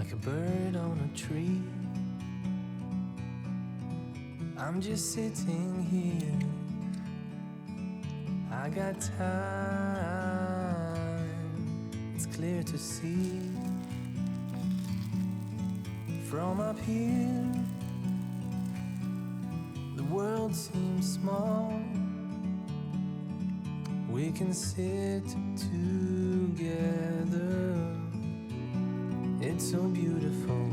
like a bird on a tree. I'm just sitting here, I got time, it's clear to see. From up here, the world seems small. We can sit together, it's so beautiful.